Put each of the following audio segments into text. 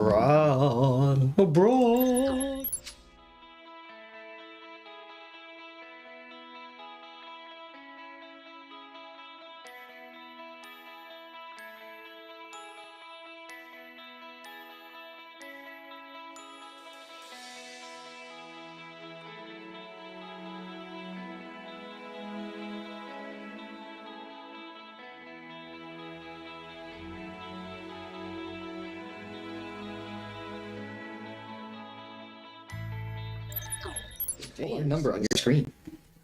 Abroad. What number on your screen?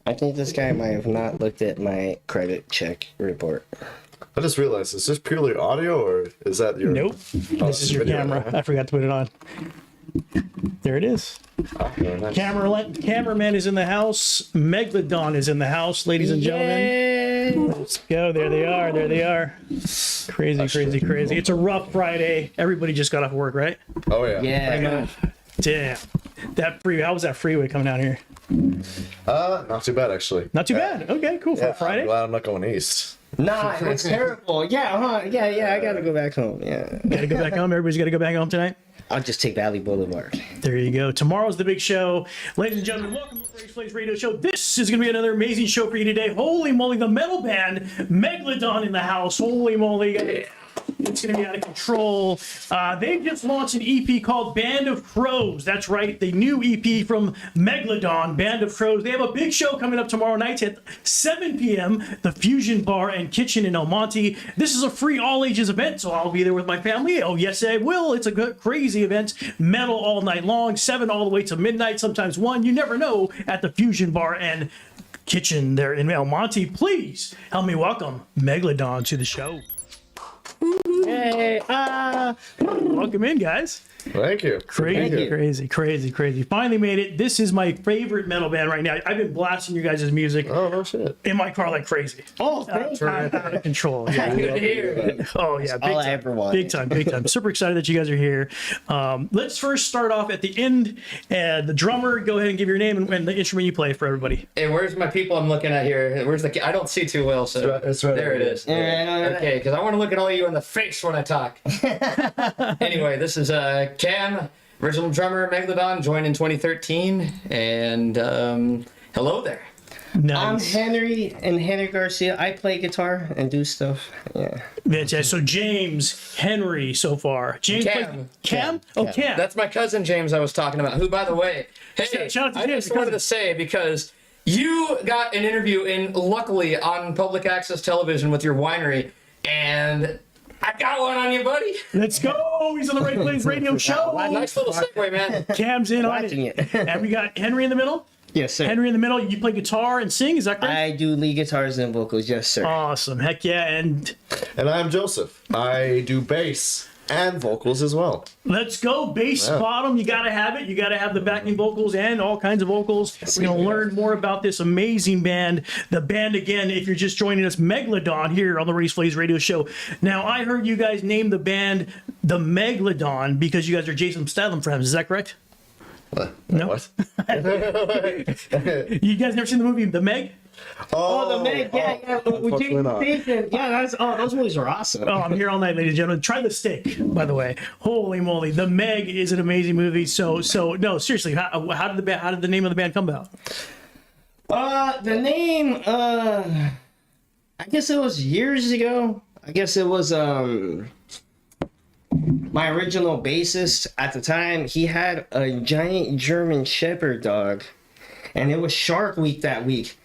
I think this guy might have not looked at my credit check report. I just realized, is this purely audio or is that your... Nope. This is your video. camera. I forgot to put it on. There it is. Oh, very nice. Cameraman is in the house. Megalodon is in the house, ladies and gentlemen. Let's go. There they are. There they are. Crazy, crazy, crazy. It's a rough Friday. Everybody just got off work, right? Oh, yeah. Yeah. Damn. How was that freeway coming out here? Not too bad, actually. Not too bad. Okay, cool. For Yeah, a Friday? I'm glad I'm not going east. Nah, it's terrible. Yeah, yeah, I gotta go back home. Yeah. Gotta go back home. Everybody's gotta go back home tonight. I'll just take Valley Boulevard. There you go. Tomorrow's the big show. Ladies and gentlemen, welcome to the Raysflavs Radio Show. This is going to be another amazing show for you today. Holy moly, the metal band Megladon in the house. Holy moly. It's going to be out of control. They just launched an EP called Band of Crows. That's right, the new EP from Megladon, Band of Crows. They have a big show coming up tomorrow night at 7 p.m. The Fusion Bar and Kitchen in El Monte. This is a free all-ages event, so I'll be there with my family. Oh, yes, I will. It's a good, crazy event. Metal all night long, 7 all the way to midnight, sometimes 1. You never know at the Fusion Bar and Kitchen there in El Monte. Please help me welcome Megladon to the show. Hey, Welcome in, guys. Thank you. Crazy. Finally made it. This is my favorite metal band right now. I've been blasting you guys' music Oh, no shit. in my car like crazy. Oh, thank you. Out of control. Yeah. Oh, yeah. all I ever wanted. Big time. Super excited that you guys are here. Let's first start off at the end. The drummer, go ahead and give your name and the instrument you play for everybody. Hey, where's my people I'm looking at here? Where's the... I don't see too well, so... It's right there it is. Okay, because I want to look at all you in the face when I talk. Anyway, this is Cam, original drummer, Megladon, joined in 2013, and hello there. I'm Nice. Henry Garcia. I play guitar and do stuff. Yeah. Fantastic. So James, Henry so far. James Cam. Cam? Oh, Cam. That's my cousin James I was talking about, who, by the way, hey, Shout out to I James, just wanted to say, because you got an interview luckily on public access television with your winery, and I got one on you, buddy. Let's go. He's on the Raysflavs Radio Show. Nice little segue, man. Cam's in on Watching it. it. And we got Henry in the middle. Yes, sir. Henry in the middle. You play guitar and sing. Is that correct? I do lead guitars and vocals. Yes, sir. Awesome. Heck yeah. And And I'm Joseph. I do bass and vocals as well. let's go. Bass Yeah. bottom. You got to have it. You got to have the backing vocals and all kinds of vocals. We're going to learn more about this amazing band. The band, again, if you're just joining us, Megladon here on the Raysflavs Radio Show. Now, I heard you guys name the band the Megladon because you guys are Jason Statham friends. Is that correct? No. What? You guys never seen the movie The Meg? Oh, the Meg, yeah. With fuck Jason we're not. Statham. Yeah, those movies are awesome. Oh, I'm here all night, ladies and gentlemen. Try the steak, by the way. Holy moly, The Meg is an amazing movie. So no, seriously, how did the name of the band come about? The name, I guess it was years ago. I guess it was, my original bassist at the time. He had a giant German Shepherd dog, and it was Shark Week that week.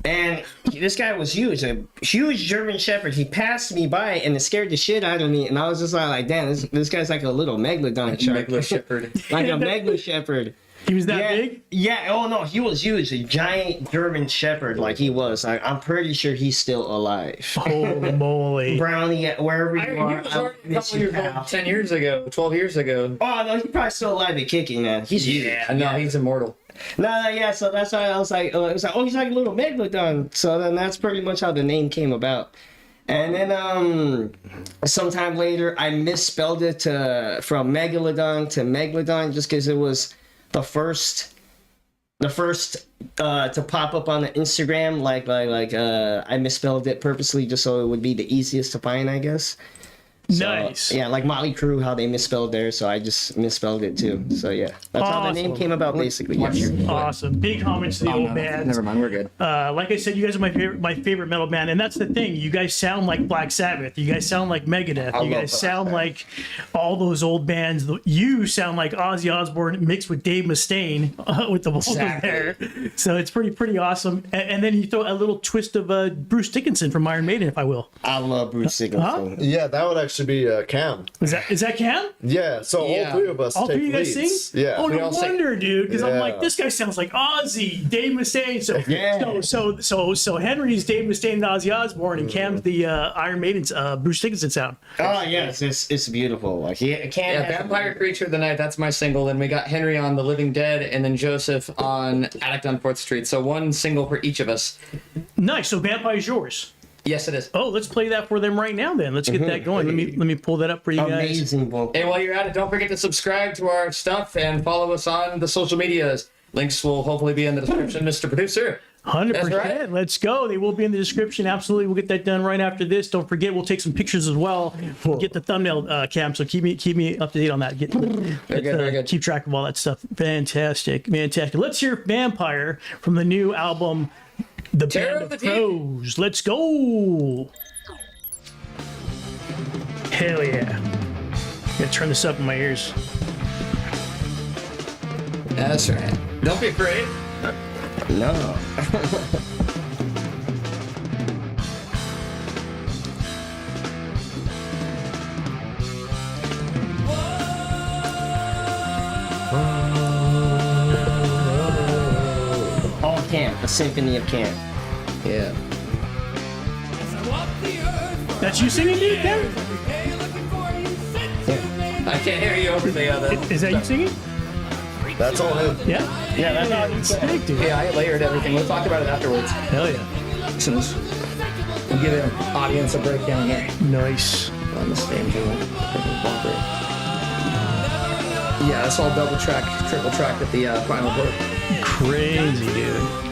And this guy was huge, a huge German Shepherd. He passed me by, and it scared the shit out of me. And I was just like, damn, this guy's like a little Megalodon shark. Megla Shepherd. Like a Megla Shepherd. He was that Yeah, big? yeah. Oh no, he was huge, a giant German Shepherd. Like he was. I'm pretty sure he's still alive. Holy moly. Brownie, wherever He you are, was I already a miss couple you, years old, pal. 10 years ago, 12 years ago. Oh no, he's probably still alive and kicking, man. He's huge. No, he's immortal. No, yeah. So that's why I was like, it was like, oh, he's like a little Megalodon. So then that's pretty much how the name came about. And then sometime later, I misspelled it from Megalodon to Megladon just because it was the first to pop up on the Instagram. Like I misspelled it purposely just so it would be the easiest to find, I guess. So, Nice. Yeah, like Motley Crue, how they misspelled there, so I just misspelled it too. So yeah, that's how the name Awesome. came about, basically. Watch Yes. your- Awesome. Big homage to the old band. Never mind, we're good. Like I said, you guys are my favorite metal band, and that's the thing. You guys sound like Black Sabbath. You guys sound like Megadeth. You love guys Black sound Sabbath. like all those old bands. You sound like Ozzy Osbourne mixed with Dave Mustaine with the vocals Exactly. there. So it's pretty awesome. And then you throw a little twist of Bruce Dickinson from Iron Maiden, if I will. I love Bruce Dickinson. Yeah, that would actually be Cam. Is that Cam? Yeah, so Yeah. all three of us All take three of you guys leads. sing? Yeah. Oh, no all sing. wonder, dude. Because I'm Yeah. like, this guy sounds like Ozzy, Dave Mustaine. So Yeah. so Henry's Dave Mustaine and Ozzy Osbourne, and Cam's the Iron Maiden's Bruce Dickinson sound. Oh yes, it's beautiful. Like he can't. Yeah, Vampire Creature of the Night, that's my single. Then we got Henry on The Living Dead, and then Joseph on Addict on 4th Street. So one single for each of us. Nice. So Vampire's yours. Yes, it is. Oh, let's play that for them right now. Then let's get that going. Let me pull that up for you guys. Amazing vocal. Hey, while you're at it, don't forget to subscribe to our stuff and follow us on the social medias. Links will hopefully be in the description, Mr. Producer. 100%. That's right. Let's go. They will be in the description. Absolutely. We'll get that done right after this. Don't forget, we'll take some pictures as well. We'll get the thumbnail cam. So keep me up to date on that. Very good. Keep track of all that stuff. Fantastic. Let's hear Vampire from the new album, The Terror Band of of the Deep. Crows. Let's go. Hell yeah. I'm gonna turn this up in my ears. That's right. Don't be afraid. No. All Camp, a symphony of Camp. Yeah. That's you singing, dude? Kevin? I can't hear you over the other. Is that you singing? That's all him. Yeah? Yeah, that's all you It's can. big, dude. Yeah, I layered everything. We'll talk about it afterwards. Hell yeah. So we'll give an audience a breakdown there Nice. on the stage. Yeah, that's all double track, triple track at the final board. Crazy, dude.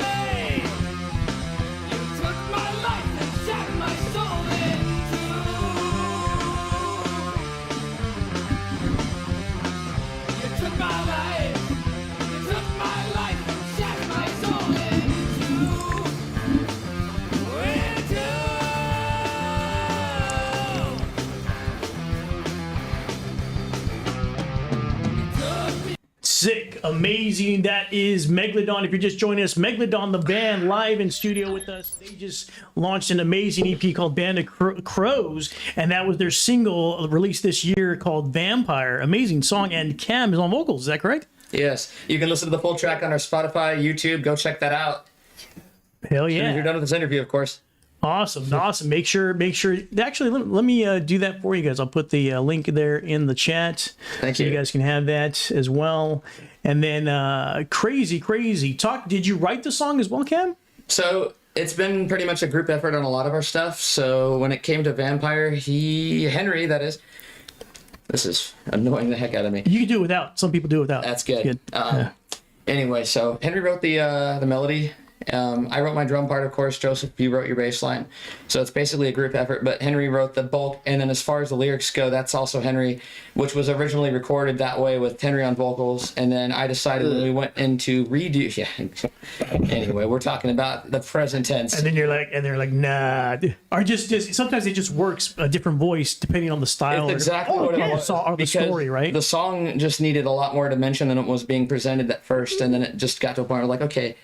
Sick, amazing. That is Megladon. If you're just joining us, Megladon, the band, live in studio with us. They just launched an amazing EP called Band of Crows, and that was their single released this year called Vampire. Amazing song, and Cam is on vocals. Is that correct? Yes, you can listen to the full track on our Spotify, YouTube. Go check that out. Hell If you're yeah. done with this interview, of course. Awesome. Make sure. Actually, let me do that for you guys. I'll put the link there in the chat. Thank so you. you guys can have that as well. And then crazy talk. Did you write the song as well, Cam? So it's been pretty much a group effort on a lot of our stuff. So when it came to Vampire, Henry, that is, this is annoying the heck out of me. You can do it without. Some people do it without. That's good. Anyway, so Henry wrote the melody. I wrote my drum part, of course. Joseph, you wrote your bass line. So it's basically a group effort, but Henry wrote the bulk. And then as far as the lyrics go, that's also Henry, which was originally recorded that way with Henry on vocals. And then I decided when we went into redo. Yeah. Anyway, we're talking about the present tense. And then they're like, nah. Or just sometimes it just works a different voice depending on the style. It's exactly what it was. Or the because story, right? The song just needed a lot more dimension than it was being presented at first. And then it just got to a point where like, okay,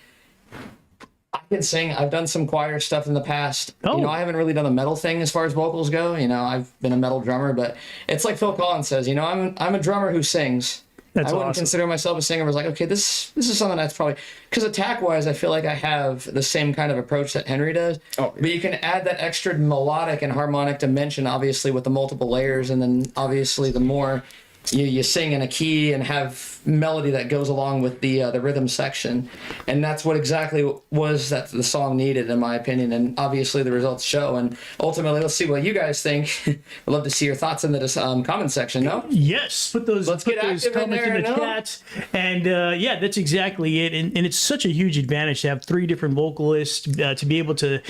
I can sing. I've done some choir stuff in the past. Oh. You know, I haven't really done a metal thing as far as vocals go. You know, I've been a metal drummer, but it's like Phil Collins says, you know, I'm a drummer who sings. That's I wouldn't awesome. consider myself a singer. I was like, okay, this is something that's probably because attack wise, I feel like I have the same kind of approach that Henry does. Oh, But you can add that extra melodic and harmonic dimension, obviously, with the multiple layers, and then obviously the more you sing in a key and have melody that goes along with the rhythm section, and that's what exactly was that the song needed, in my opinion. And obviously the results show. And ultimately, let's see what you guys think. I'd love to see your thoughts in the comment section. No? Yes, Let's get active in comments there, in the no? chat. And yeah, that's exactly it. And it's such a huge advantage to have 3 different vocalists to be able to,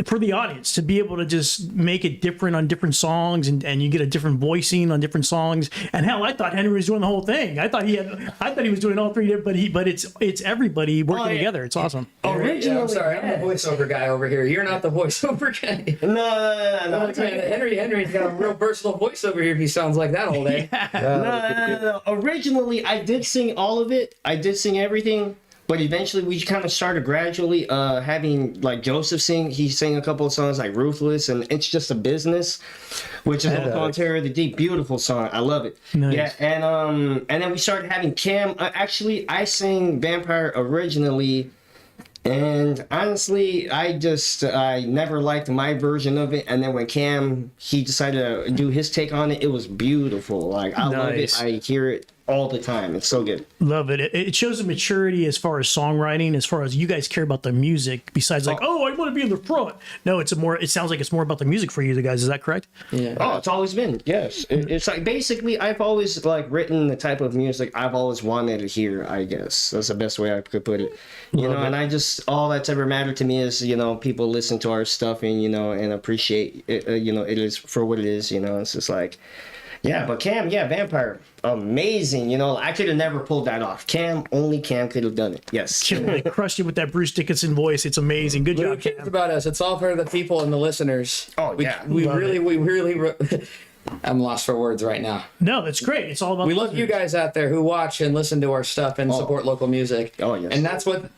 for the audience, to be able to just make it different on different songs, and you get a different voicing on different songs. And hell, I thought Henry was doing the whole thing. I thought he was doing all 3, but it's everybody working together. It's awesome. Originally, I'm sorry, I'm the voiceover guy over here. You're not the voiceover guy. No. Henry's got a real versatile voice over here if he sounds like that all day. No. Originally, I did sing all of it. I did sing everything. But eventually, we kind of started gradually having, like, Joseph sing. He sang a couple of songs like Ruthless and It's Just a Business, which is on Terror of the Deep. Beautiful song. I love it. Nice. Yeah, and then we started having Cam. Actually, I sang Vampire originally. And honestly, I never liked my version of it. And then when Cam, he decided to do his take on it, it was beautiful. Like, I love it. I hear it all the time. It's so good. Love it. It shows a maturity as far as songwriting, as far as you guys care about the music, besides like, I want to be in the front. No, it sounds like it's more about the music for you guys. Is that correct? Yeah. Oh, it's always been. Yes. It's like, basically, I've always, like, written the type of music I've always wanted to hear, I guess. That's the best way I could put it. You know, and I just, all that's ever mattered to me is, people listen to our stuff and, and appreciate it, it is for what it is, It's just like, yeah, but Cam, Vampire, amazing. I could have never pulled that off. Only Cam could have done it. Yes. They crushed you with that Bruce Dickinson voice. It's amazing. Good Who job, cares Cam. about us? It's all for the people and the listeners. Oh, we really I'm lost for words right now. No, that's great. It's all about We love you guys out there who watch and listen to our stuff and support local music. Oh, yes. And that's what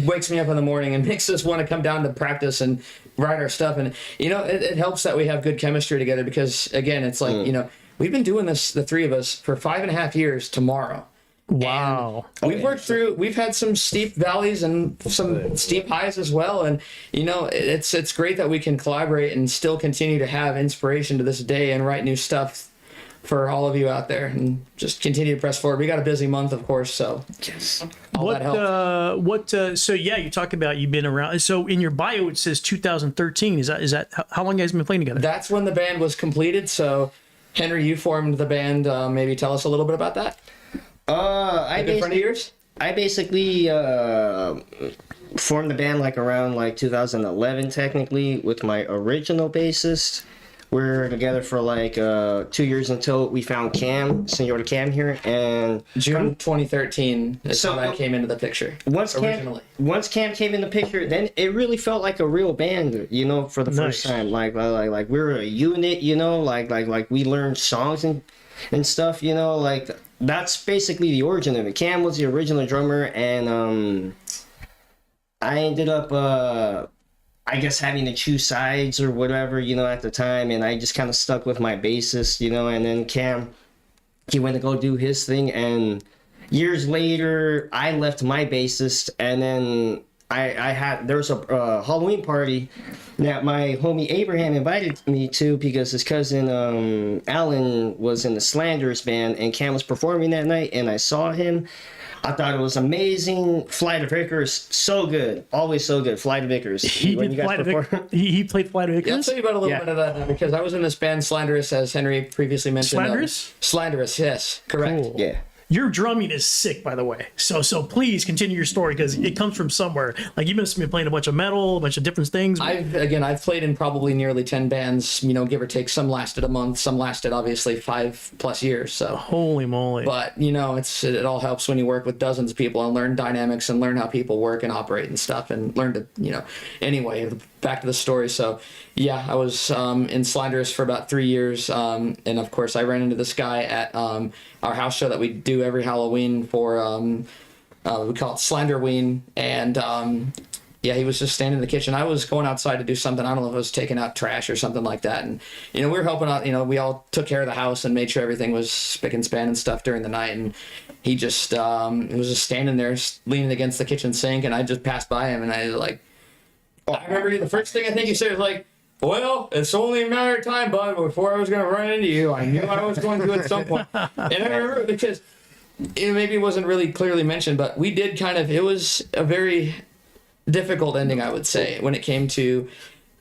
wakes me up in the morning and makes us want to come down to practice and write our stuff. And, it helps that we have good chemistry together because, again, it's like, we've been doing this, the 3 of us, for 5.5 years tomorrow. Wow. And we've had some steep valleys and some steep highs as well. And, it's great that we can collaborate and still continue to have inspiration to this day and write new stuff for all of you out there and just continue to press forward. We got a busy month, of course, so Yes. that helps. So yeah, you talk about you've been around. So in your bio, it says 2013. Is that how long you guys been playing together? That's when the band was completed. So, Henry, you formed the band. Maybe tell us a little bit about that. A good friend of yours? I basically formed the band around 2011 technically with my original bassist. We were together for 2 years until we found Senor Cam here, and June 2013 is So, when I came into the picture. once Cam came in the picture, then it really felt like a real band, for the first time. Like we were a unit, like we learned songs and stuff, that's basically the origin of it. Cam was the original drummer, and I ended up I guess having to choose sides or whatever, at the time, and I just kind of stuck with my bassist, and then Cam, he went to go do his thing, and years later, I left my bassist, and then there was a Halloween party that my homie Abraham invited me to because his cousin Alan was in the Slanderous band, and Cam was performing that night, and I saw him. I thought it was amazing. Flight of Icarus, so good. Always so good. Flight of Icarus. He played Flight of Icarus? Yeah, I'll tell you about a little bit of that now, because I was in this band Slanderous, as Henry previously mentioned. Slanderous? Slanderous, yes. Correct. Cool. Yeah. Your drumming is sick, by the way. So please continue your story because it comes from somewhere. Like you must have been playing a bunch of metal, a bunch of different things. I've played in probably nearly 10 bands, give or take. Some lasted a month, some lasted obviously 5+ years. So holy moly. But it all helps when you work with dozens of people and learn dynamics and learn how people work and operate and stuff and learn to, anyway, back to the story. So yeah, I was in Slanderous for about 3 years. And of course I ran into this guy at our house show that we do every Halloween for, we call it Slenderween. And he was just standing in the kitchen. I was going outside to do something. I don't know if I was taking out trash or something like that. And, we were helping out, we all took care of the house and made sure everything was spick and span and stuff during the night. And he just, was just standing there leaning against the kitchen sink. And I just passed by him and I was like, I remember the first thing I think he said was like, well, it's only a matter of time, bud. Before I was going to run into you, I knew I was going to at some point. And I remember because maybe it wasn't really clearly mentioned, but we did it was a very difficult ending, I would say, when it came to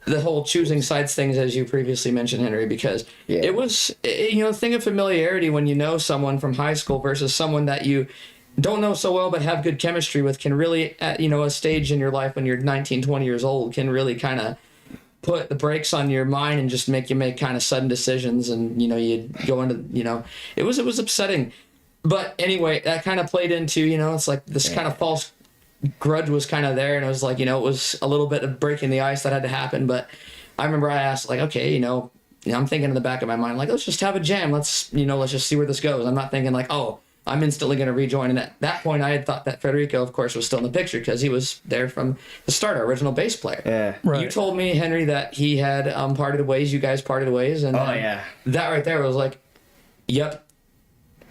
the whole choosing sides things, as you previously mentioned, Henry, because it was, thing of familiarity when you know someone from high school versus someone that you don't know so well but have good chemistry with can really, at a stage in your life when you're 19, 20 years old, can really kind of put the brakes on your mind and just make you make kind of sudden decisions, and you go into it was upsetting. But anyway, that kind of played into it's like this kind of false grudge was kind of there, and it was like it was a little bit of breaking the ice that had to happen. But I remember I asked, like, okay, I'm thinking in the back of my mind, like, let's just have a jam, let's just see where this goes. I'm not thinking like, oh, I'm instantly going to rejoin. And at that point, I had thought that Federico, of course, was still in the picture because he was there from the start, our original bass player. Yeah. Right. You told me, Henry, that he had parted ways. You guys parted ways, and that right there was like, yep.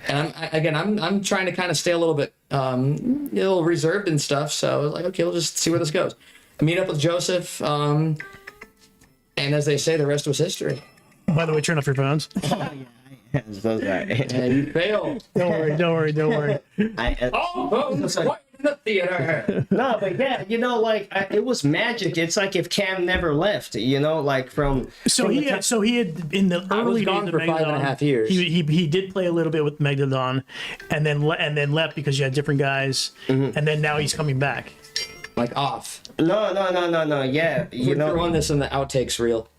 And I'm trying to kind of stay a little bit reserved and stuff. So I was like, okay, we'll just see where this goes. Meet up with Joseph, and as they say, the rest was history. By the way, turn off your phones. And you failed. Don't worry. What in the theater? No, but yeah, it was magic. It's like if Cam never left, like from. So he had in the early days gone of for Megladon, 5.5 years. He did play a little bit with Megladon, and then left because you had different guys, and then now he's coming back. Like off. No. Yeah, We're on this in the outtakes reel.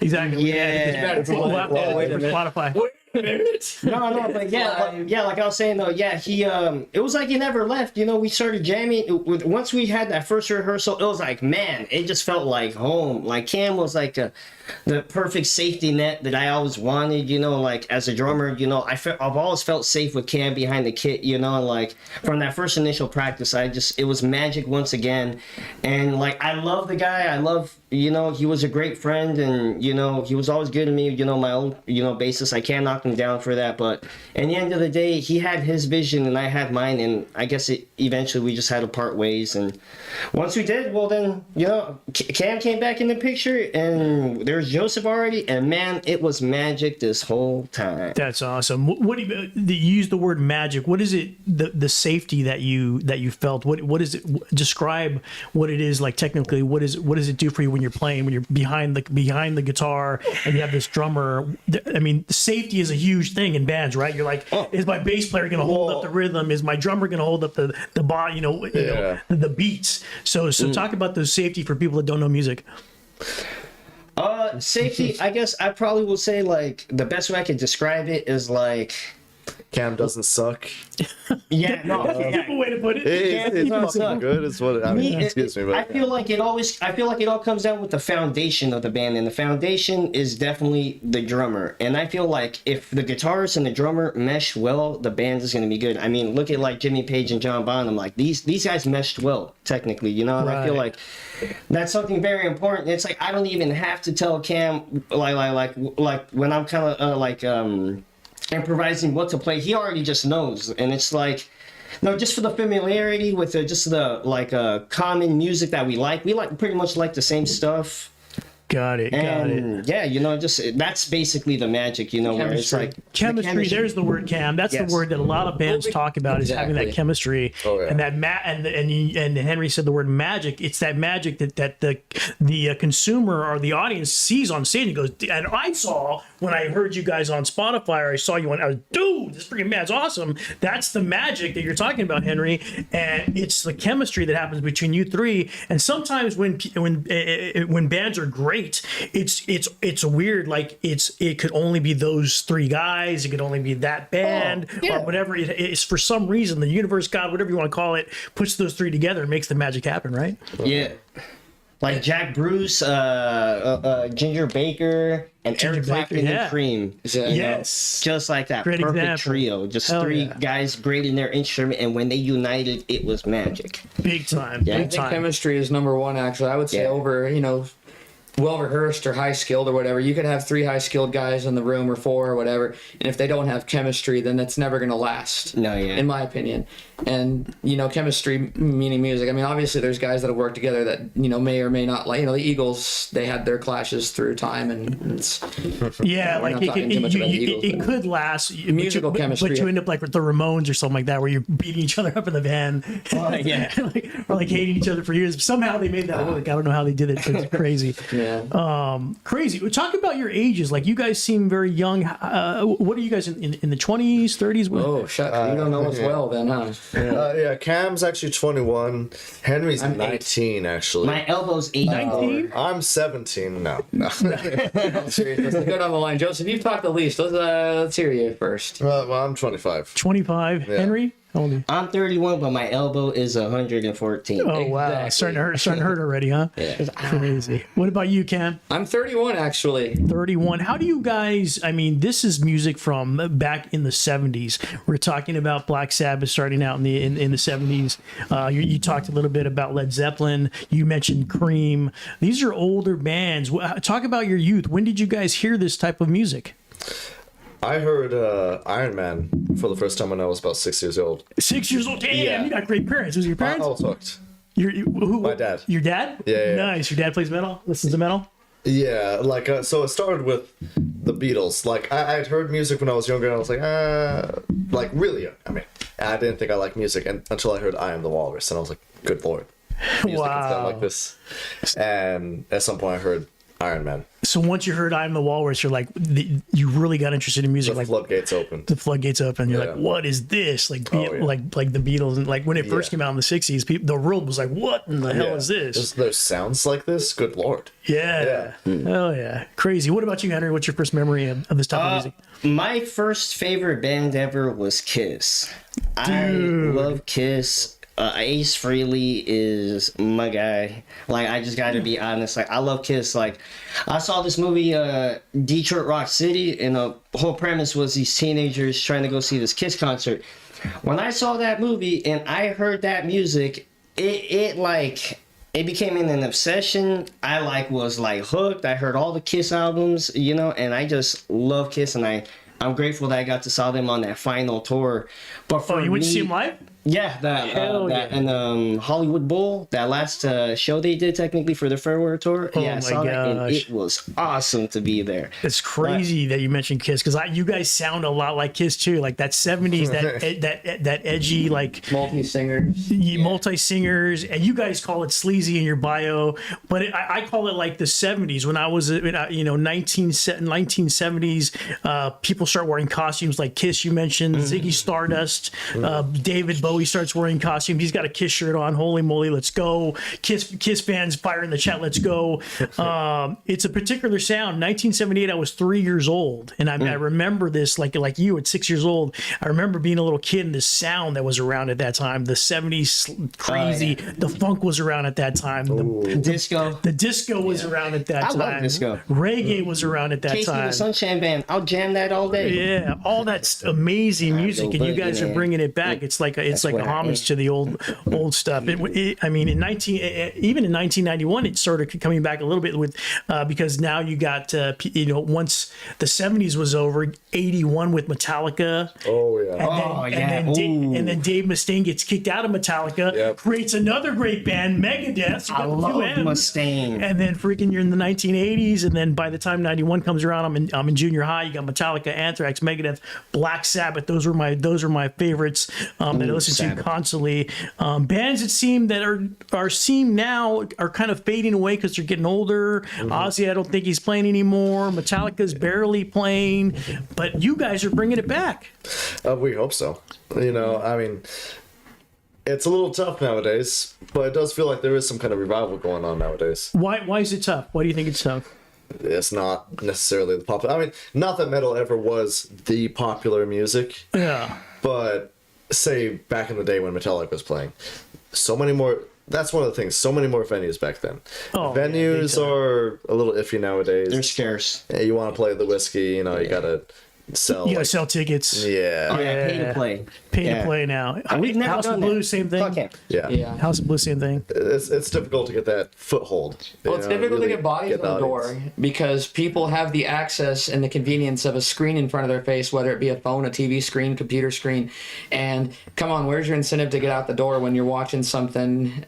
Exactly. Yeah. For Spotify. No, but like I was saying though, he it was like he never left. We started jamming. Once we had that first rehearsal, it was like, man, it just felt like home. Like Cam was like the perfect safety net that I always wanted. Like as a drummer, I've always felt safe with Cam behind the kit. Like from that first initial practice, it was magic once again. And like I love the guy. I love he was a great friend, and he was always good to me. My old bassist. I can't knock him down for that, but in the end of the day, he had his vision and I had mine, and I guess eventually we just had to part ways. And once we did, well then, Cam came back in the picture, and there's Joseph already, and man, it was magic this whole time. That's awesome. What do you use the word magic? What is it? The safety that you felt. What is it? Describe what it is like technically. What does it do for you when you're playing, when you're behind the guitar and you have this drummer? I mean, safety is a huge thing in bands, right? You're like, is my bass player going to hold up the rhythm? Is my drummer going to hold up the the beats? So talk about the safety for people that don't know music. Safety, I guess I probably will say, like, the best way I could describe it is like Cam doesn't suck. Yeah, no, That's a simple way to put it. It's fucking good. It's what I mean. Excuse me, but I feel like it all comes down with the foundation of the band, and the foundation is definitely the drummer. And I feel like if the guitarist and the drummer mesh well, the band is going to be good. I mean, look at like Jimmy Page and John Bonham. Like these guys meshed well, technically, And I feel like that's something very important. It's like I don't even have to tell Cam like when I'm kind of improvising what to play. He already just knows, and it's like, no, just for the familiarity with just the common music that we like pretty much like the same stuff. Got it. Yeah, just that's basically the magic, where it's like chemistry. There's the word, Cam. That's the word that a lot of bands talk about, is having that chemistry. Oh, yeah. And that and Henry said the word magic. It's that magic that the consumer or the audience sees on stage and goes. And I saw when I heard you guys on Spotify, or I saw you on, I was, dude, this freaking band's awesome. That's the magic that you're talking about, Henry. And it's the chemistry that happens between you three. And sometimes when bands are great, it's weird. Like it could only be those three guys. It could only be that band or whatever. It's for some reason the universe, God, whatever you want to call it, puts those three together and makes the magic happen, right? Yeah. Like Jack Bruce, Ginger Baker, and Eric Clapton and Cream. Yes. Just like that. Great perfect example. trio. Just three guys great in their instrument, and when they united, it was magic. Big time. Yeah. I think chemistry is number one, actually. I would say over, well rehearsed or high skilled or whatever. You could have 3 high skilled guys in the room or 4 or whatever, and if they don't have chemistry, then it's never going to last. No, yeah. In my opinion. And chemistry meaning music. I mean, obviously there's guys that have worked together that may or may not like. The Eagles, they had their clashes through time, and it's Yeah, we're like not talking too much about the Eagles, it but could last. musical chemistry. But you end up like with the Ramones or something like that, where you're beating each other up in the van. Oh, yeah. or like hating each other for years. Somehow they made that work. I don't know how they did it, but it's crazy. Yeah. Crazy. Talk about your ages. Like, you guys seem very young. What are you guys in the 20s, 30s? Oh, shucks. You don't know us well then, huh? Yeah, Cam's actually 21. Henry's 19, actually. My elbow's 18. 19? I'm 17 now. No. Seriously, let's go down the line. Joseph, you've talked the least. Let's hear you first. Well, I'm 25. 25. Yeah. Henry? How old are you? I'm 31, but my elbow is 114. Oh, wow. Exactly. Starting to hurt already, huh? Yeah. Crazy. What about you, Cam? I'm 31, actually. 31. How do you guys, I mean, this is music from back in the 70s. We're talking about Black Sabbath starting out in the 70s. You talked a little bit about Led Zeppelin. You mentioned Cream. These are older bands. Talk about your youth. When did you guys hear this type of music? I heard Iron Man for the first time when I was about 6 years old. 6 years old. Damn, Yeah. you got great parents. Was it your I parents? was hooked. Who? My dad. Your dad? Yeah. Nice. Your dad plays metal? Listens to metal? Yeah, like, so it started with the Beatles. Like, I'd heard music when I was younger, and I was like really young. I mean, I didn't think I liked music until I heard I Am the Walrus, and I was like, good lord. Music Wow. is not like this. And at some point I heard Iron Man. So once you heard I'm the Walrus, you're like, you really got interested in music. The Like, floodgates opened. the floodgates open. You're Yeah. like, what is this? Like, Oh, yeah. like the Beatles, and like when it first Yeah. came out in the 60s, the world was like, what in the hell Yeah. is this? There's sounds like this? Good lord. Yeah. Oh yeah. Crazy. What about you, Henry? What's your first memory of this type of music? My first favorite band ever was Kiss. I love Kiss. Ace Frehley is my guy. Like, I just got to be honest. Like, I love Kiss. Like, I saw this movie, Detroit Rock City, and the whole premise was these teenagers trying to go see this Kiss concert. When I saw that movie and I heard that music, it became an obsession. I was hooked. I heard all the Kiss albums, and I just love Kiss, and I'm grateful that I got to saw them on that final tour. But for You went to me- see him live? Yeah, Hell yeah. and Hollywood Bowl, that last show they did technically for the farewell tour. Oh Yeah, I my saw that, and gosh. it was awesome to be there. It's crazy that you mentioned Kiss, because you guys sound a lot like Kiss too, like that 70s, that edgy, like Multi-singers. multi singers, and you guys call it sleazy in your bio, but I call it like the 70s. When I was 1970s, people start wearing costumes like Kiss. You mentioned Ziggy Stardust, David Bowie starts wearing costumes. He's got a Kiss shirt on. Holy moly, let's go! Kiss fans fire in the chat. Let's go! It's a particular sound. 1978. I was 3 years old, and I remember this like you at 6 years old. I remember being a little kid and this sound that was around at that time. The 70s crazy. The funk was around at that time. Disco. The disco was around at that I time. love disco. Reggae was around at that Casey time. the Sunshine Band. I'll jam that all day. Yeah, all that amazing music, and you guys are bringing it back. It's like a where I homage am. to the old stuff. I mean, even in 1991, it started coming back a little bit with because now you got once the 70s was over, 81 with Metallica. Oh, yeah. Oh, yeah. And then Dave Mustaine gets kicked out of Metallica, Yep. creates another great band, Megadeth. I love Mustaine. And then freaking you're in the 1980s, and then by the time 91 comes around, I'm in junior high. You got Metallica, Anthrax, Megadeth, Black Sabbath. Those are my favorites that I listen to Sabbath. constantly. Bands that seem now are kind of fading away because they're getting older. Ozzy, I don't think he's playing anymore. Metallica's barely playing, but you guys are bringing it back. We hope so. I mean, it's a little tough nowadays, but it does feel like there is some kind of revival going on nowadays. Why is it tough? Why do you think it's tough? It's not necessarily the popular. I mean, not that metal ever was the popular music, Yeah. but say back in the day when Metallica was playing, so many more. That's one of the things. So many more venues back then. Oh, yeah, Venues big time. are a little iffy nowadays. They're scarce. Hey, you want to play the whiskey, you gotta sell. You gotta sell tickets. Yeah. Oh, yeah, pay to play. Pay Yeah. to play now. We've never House of done Blues, that. same thing. Fuck him. Yeah. Yeah. House of Blues, same thing. It's difficult to get that foothold. Well, you it's know, difficult really to get bodies get in the door audience. because people have the access and the convenience of a screen in front of their face, whether it be a phone, a TV screen, computer screen. And come on, where's your incentive to get out the door when you're watching something?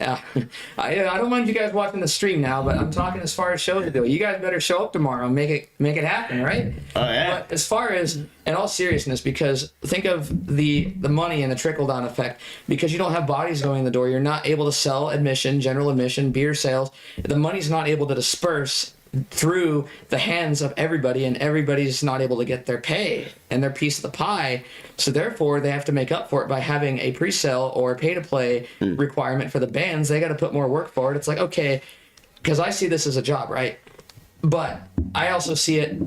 I don't mind you guys watching the stream now, but I'm talking as far as shows go. You guys better show up tomorrow and make it happen, right? Oh, yeah. But as far as, in all seriousness, because think of the money and the trickle down effect. Because you don't have bodies going in the door, you're not able to sell admission, general admission, beer sales. The money's not able to disperse through the hands of everybody, and everybody's not able to get their pay and their piece of the pie. So therefore, they have to make up for it by having a pre-sale or pay-to-play requirement for the bands. They got to put more work for it. It's like, okay, because I see this as a job, right? But I also see it,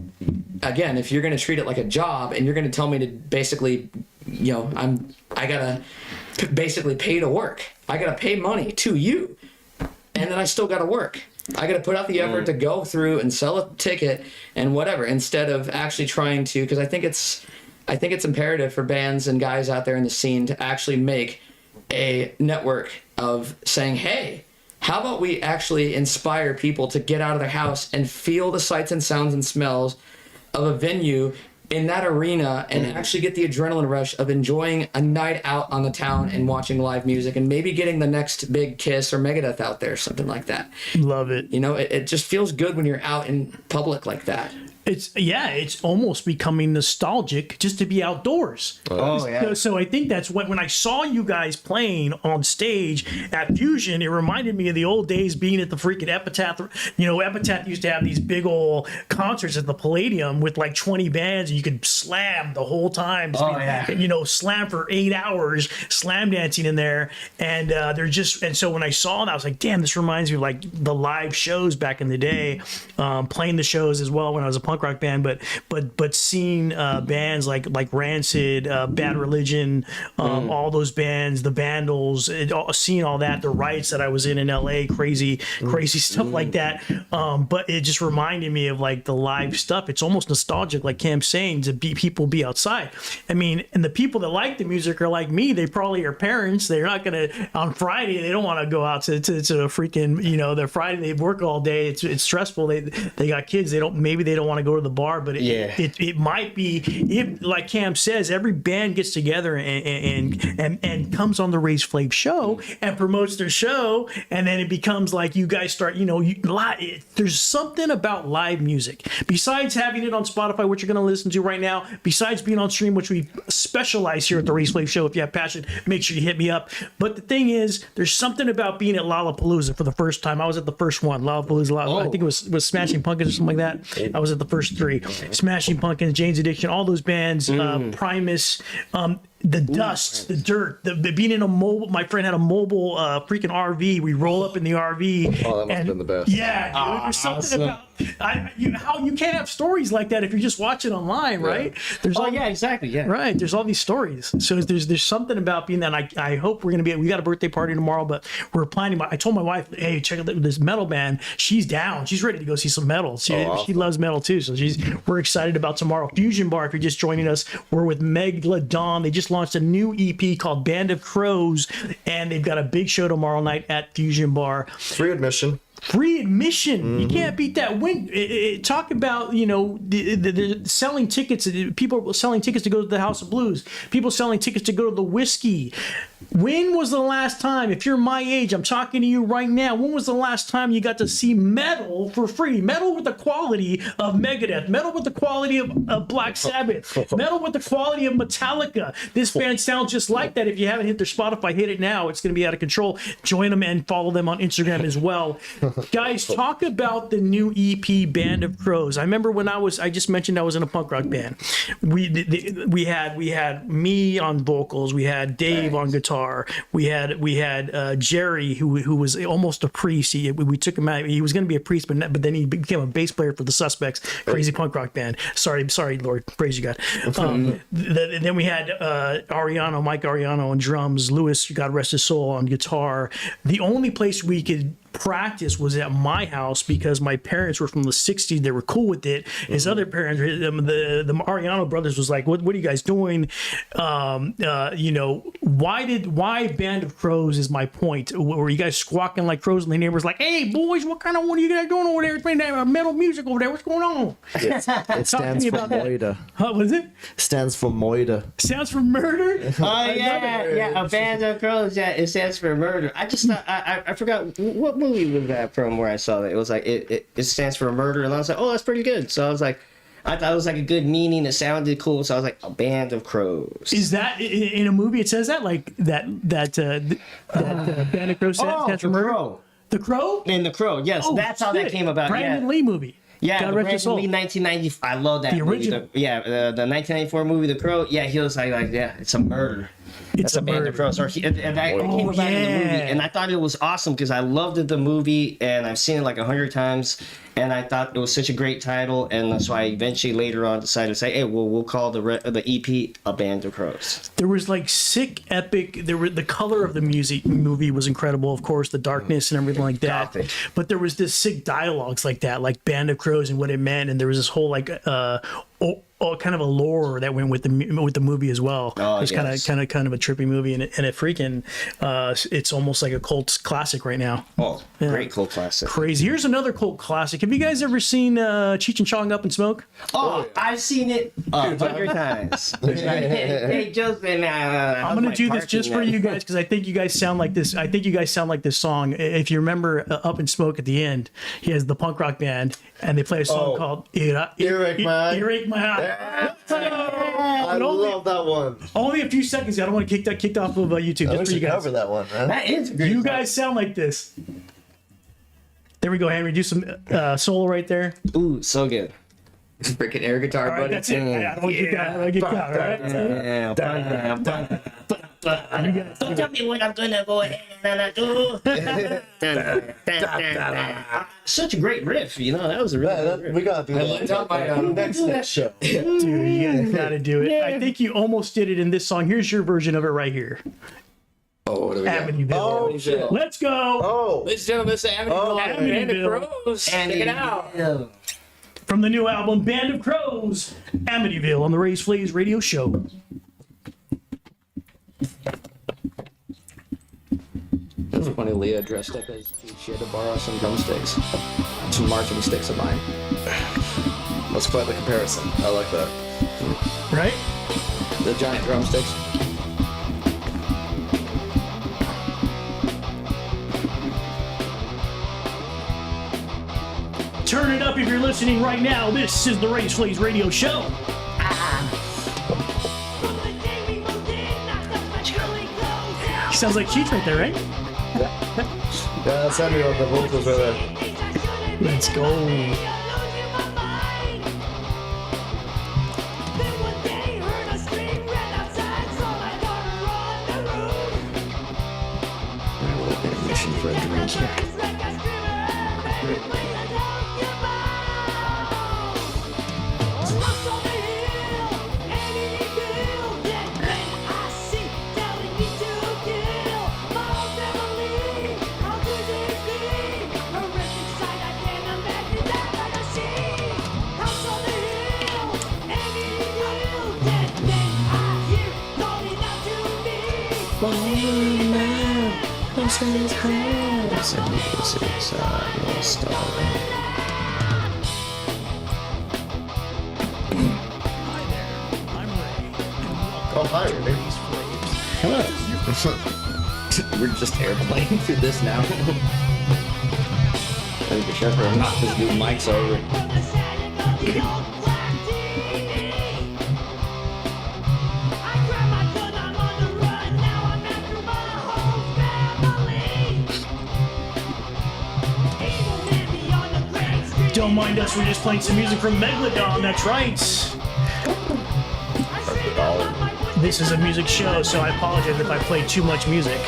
again, if you're going to treat it like a job and you're going to tell me to basically, you know, I got to basically pay to work. I got to pay money to you. And then I still got to work. I got to put out the effort to go through and sell a ticket and whatever, instead of actually trying to, because I think it's imperative for bands and guys out there in the scene to actually make a network of saying, hey, how about we actually inspire people to get out of their house and feel the sights and sounds and smells of a venue in that arena and actually get the adrenaline rush of enjoying a night out on the town and watching live music and maybe getting the next big Kiss or Megadeth out there, something like that. Love it. You know, it just feels good when you're out in public like that. It's almost becoming nostalgic just to be outdoors. Oh, yeah. So I think that's when I saw you guys playing on stage at Fusion, it reminded me of the old days being at the freaking Epitaph. You know, Epitaph used to have these big old concerts at the Palladium with like 20 bands, and you could slam the whole time. Oh, yeah. You know, slam for 8 hours, slam dancing in there. And so when I saw that, I was like, damn, this reminds me of like the live shows back in the day, playing the shows as well when I was a punk rock band, but seeing bands like Rancid, Bad Religion, all those bands, the Vandals, seeing all that, the riots that I was in LA, crazy stuff like that. But it just reminded me of like the live stuff. It's almost nostalgic, like Cam's saying, to people be outside. I mean, and the people that like the music are like me. They probably are parents. They're not gonna on Friday. They don't want to go out to a freaking, you know, their Friday. They work all day. It's stressful. They got kids. They don't want to go to the bar, but it might be, if like Cam says, every band gets together and comes on the Raysflavs show and promotes their show, and then it becomes like you guys start, you know, there's something about live music besides having it on Spotify, which you're going to listen to right now, besides being on stream, which we specialize here at the Raysflavs show. If you have passion, make sure you hit me up. But the thing is, there's something about being at Lollapalooza for the first time. I was at the first one, Lollapalooza. I think it was Smashing Pumpkins or something like that. I was at the first three. Smashing Pumpkins, Jane's Addiction, all those bands, Primus, the dust, the dirt, the being in a mobile. My friend had a mobile freaking RV. We roll up in the RV. Oh, that must have been the best. Yeah, dude, there's something about you can't have stories like that if you're just watching online, right? There's Exactly. Yeah. Right, there's all these stories. So there's something about being that. And I hope we're gonna be. We got a birthday party tomorrow, but we're planning. I told my wife, hey, check out this metal band. She's down. She's ready to go see some metal. She loves metal too. So we're excited about tomorrow. Fusion Bar. If you're just joining us, we're with Megladon. They just launched a new EP called Band of Crows, and they've got a big show tomorrow night at Fusion Bar. Free admission. Free admission. You can't beat that. Talk about, you know, the selling tickets. People selling tickets to go to the House of Blues. People selling tickets to go to the Whiskey. When was the last time, if you're my age, I'm talking to you right now, when was the last time you got to see metal for free? Metal with the quality of Megadeth. Metal with the quality of Black Sabbath. Metal with the quality of Metallica. This band sounds just like that. If you haven't hit their Spotify, hit it now. It's going to be out of control. Join them and follow them on Instagram as well. Guys, talk about the new EP, Band of Crows. I remember when I just mentioned I was in a punk rock band. We had me on vocals. We had Dave on guitar. We had Jerry, who was almost a priest. We took him out. He was going to be a priest, but then he became a bass player for the Suspects, crazy punk rock band. Sorry, Lord, praise you God. Then we had Mike Ariano on drums, Lewis, God rest his soul, on guitar. The only place we could practice was at my house because my parents were from the 60s. They were cool with it. His other parents, the Mariano brothers, was like, what are you guys doing? You know, why Band of Crows is my point. Were you guys squawking like crows and the neighbors like, hey boys, what are you guys doing over there? It's playing that metal music over there. What's going on? It stands for Moida. What is it? Stands for Moida. Stands for murder? Oh yeah, a Band of Crows. Yeah, it stands for murder. I just thought I forgot what movie was that from where I saw it. It was like it stands for murder, and I was like, oh, that's pretty good. So I was like, I thought it was like a good meaning. It sounded cool, so I was like, a Band of Crows. Is that in a movie? It says that like that Band of Crows stands for murder. Crow. The Crow? In The Crow, yes, Oh, that's how that shit. came about. Brandon Lee movie. Yeah, God the rest his soul. Brandon Lee 1990. I love that The movie. original. The 1994 movie, The Crow. Yeah, he was like yeah, it's a murder. It's a Band murder. of Crows. And that came Oh, about in the movie, yeah. and I thought it was awesome because I loved the movie, and I've seen it like 100 times, and I thought it was such a great title, and so I eventually later on decided to say, hey, well, we'll call the EP A Band of Crows. There was like sick, epic. The color of the movie was incredible. Of course, the darkness and everything like that. Gothic. But there was this sick dialogues like that, like Band of Crows and what it meant, and there was this whole like kind of a lore that went with the movie as well. Oh, It's yes. kind of a trippy movie, and it freaking it's almost like a cult classic right now. Oh, great cult classic. Crazy. Here's another cult classic. Have you guys ever seen Cheech and Chong Up in Smoke? Oh, I've seen it 100 times. Hey, Justin, I'm gonna do this just for you guys because I think you guys sound like this. I think you guys sound like this song. If you remember Up in Smoke at the end, he has the punk rock band and they play a song called Earache My Eye. Earache My Eye. I love that one. Only a few seconds. I don't want to get that kicked off of YouTube. I Just wish for you you guys. cover that one, man. That is great. You guys sound like this. There we go, Henry. Do some solo right there. Ooh, so good. Freaking air guitar, All right, buddy. that's it. I don't want to get that. I don't get caught. All right. Don't tell me what I'm gonna go ahead and do. Such a great riff, you know. That was a really good riff. We gotta do It's on my that next show. Dude, you guys gotta do it. I think you almost did it in this song. Here's your version of it right here. Oh, what do we got? Amityville. Oh shit. Let's go. Oh. Ladies and gentlemen, this is Amityville. Band of Amityville. Crows. Check it out. From the new album Band of Crows, Amityville on the Raysflavs radio show. It was funny, Leah dressed up as Pete. She had to borrow some drumsticks. Some marching sticks of mine. That's quite the comparison. I like that. Right? The giant drumsticks. Turn it up if you're listening right now. This is the Raysflavs radio show. Sounds like Cheech right there, right? Yeah, that's Samuel. The vocals are there. Let's go. Mission for a dream here. Oh, hi, Rudy. We're just airplaying through this now. I think the shepherd knocked this dude mics over. Don't mind us, we're just playing some music from Megladon, that's right. This is a music show, so I apologize if I play too much music.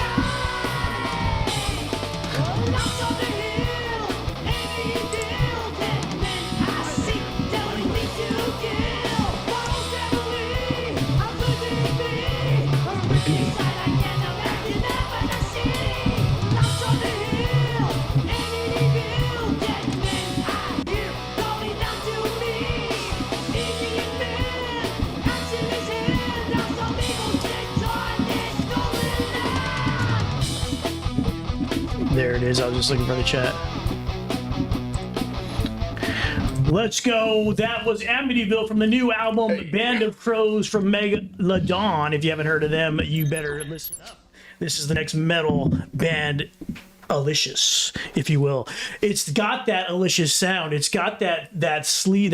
There it is. I was just looking for the chat. Let's go. That was Amityville from the new album Band of Crows from Megladon. If you haven't heard of them, you better listen up. This is the next metal band, Alicious, if you will. It's got that Alicious sound. It's got that dirty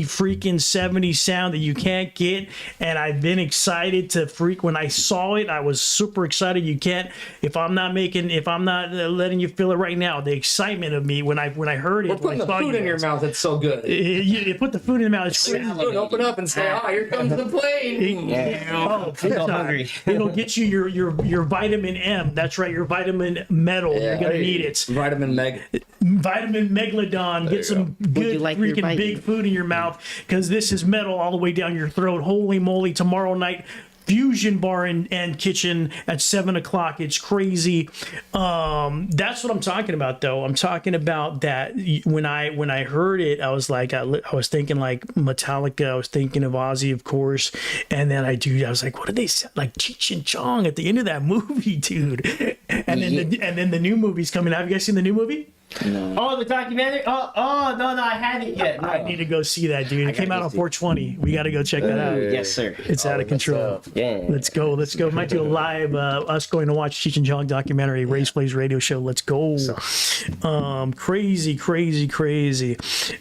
freaking 70s sound that you can't get. And I've been excited to when I saw it, I was super excited. You can't, if I'm not letting you feel it right now, the excitement of me when I heard it. We're putting the food in your mouth. It's so good. You put the food in the mouth. It's crazy. Open up and say, "Oh, here comes the plane." I'm so hungry. It'll get you your vitamin M. That's right, your vitamin metal. You're gonna need it. Vitamin Megladon. Get some good freaking big food in your mouth, because this is metal all the way down your throat. Holy moly! Tomorrow night, Fusion Bar and Kitchen at 7 o'clock. It's crazy. That's what I'm talking about, though. I'm talking about that when I heard it, I was like, I was thinking like Metallica. I was thinking of Ozzy, of course, and then I was like, what did they sound like? Cheech and Chong at the end of that movie, dude. And then the new movie's coming out. Have you guys seen the new movie? No. Oh, the documentary? Oh, no, I haven't yet. No. I need to go see that, dude. It came out on 420. We got to go check that out. Yes, sir. It's out of control. Yeah. Let's go. Might do a live, us going to watch Cheech and Chong documentary, Raysflavs radio show. Let's go. Crazy.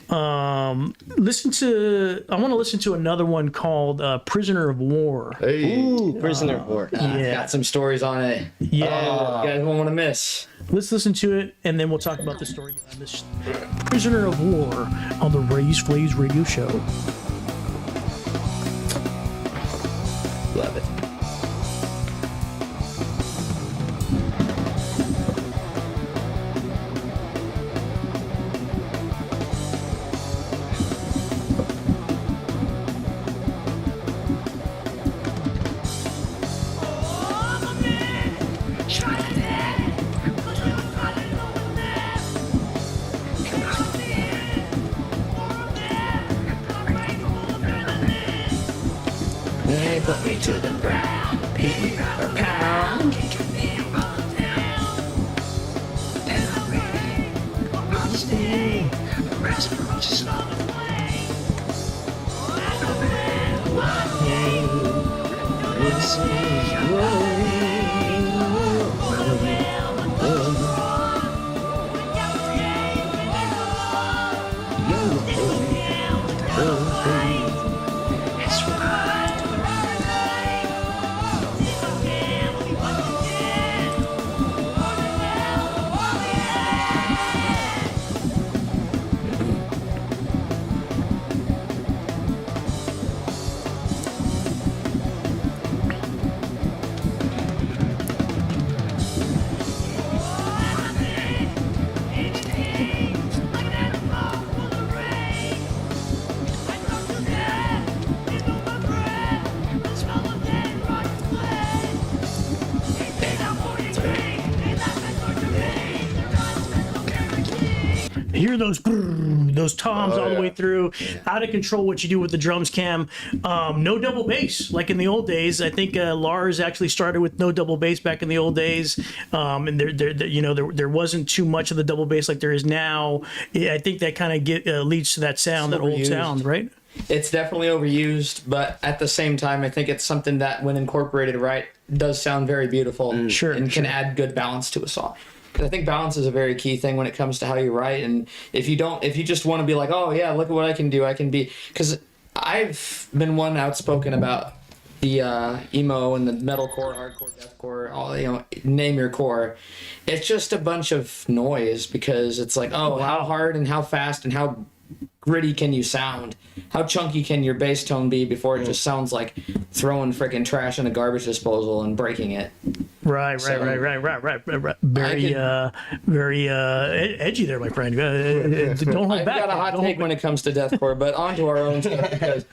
I want to listen to another one called Prisoner of War. Hey. Ooh, Prisoner of War. Yeah. Got some stories on it. Yeah. You guys won't want to miss. Let's listen to it, and then we'll talk about the story behind this Prisoner of War on the Raysflavs radio show. Love it. They put me to the ground, beat me or pound. Hear those toms all the way through. Out of control what you do with the drums, Cam. No double bass like in the old days. I think Lars actually started with no double bass back in the old days, and there wasn't too much of the double bass like there is now. I think that kind of leads to that sound, that old sound, right? It's definitely overused, but at the same time, I think it's something that, when incorporated right, does sound very beautiful. And can add good balance to a song. I think balance is a very key thing when it comes to how you write. And if you just want to be like, oh yeah, look at what I can do, because I've been one outspoken about the emo and the metalcore, hardcore, deathcore, all, name your core. It's just a bunch of noise, because it's like, how hard and how fast and how gritty can you sound? How chunky can your bass tone be before it just sounds like throwing freaking trash in a garbage disposal and breaking it? Right. Very edgy there, my friend. Don't hold back. I've got a hot take when it comes to deathcore, but on to our own stuff, because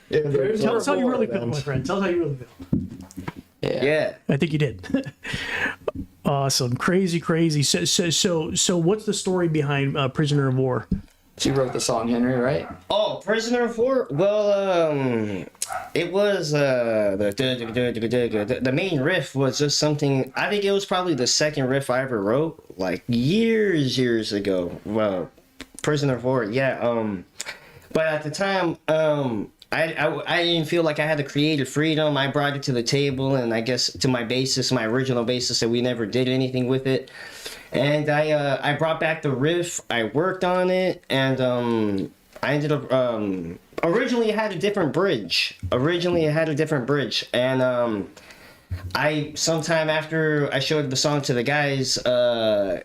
tell us how you really feel, my friend. Tell us how you really feel. Yeah. I think you did. Awesome. Crazy. So what's the story behind Prisoner of War? She wrote the song, Henry, right? Oh, Prisoner of War? Well, it was the main riff was just something. I think it was probably the second riff I ever wrote, like years ago. Well, Prisoner of War, yeah. But at the time, I didn't feel like I had the creative freedom. I brought it to the table, and I guess to my bassist, my original bassist, and we never did anything with it. And I brought back the riff. I worked on it, and I ended up originally it had a different bridge. And I sometime after I showed the song to the guys, I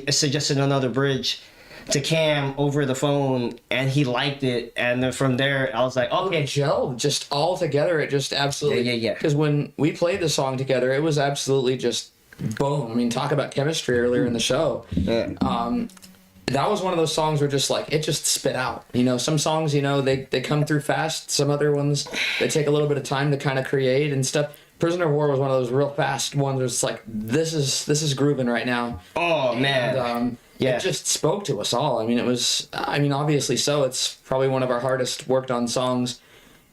suggested another bridge to Cam over the phone, and he liked it. And then from there, I was like, okay, Gel, just all together, it just absolutely. Yeah. Because when we played the song together, it was absolutely just boom. I mean, talk about chemistry earlier in the show. Yeah. That was one of those songs where just like it just spit out. You know, some songs, you know, they come through fast. Some other ones, they take a little bit of time to kind of create and stuff. Prisoner of War was one of those real fast ones where it's like this is grooving right now. Oh man. And, yeah. It just spoke to us all. I mean, obviously so. It's probably one of our hardest worked on songs,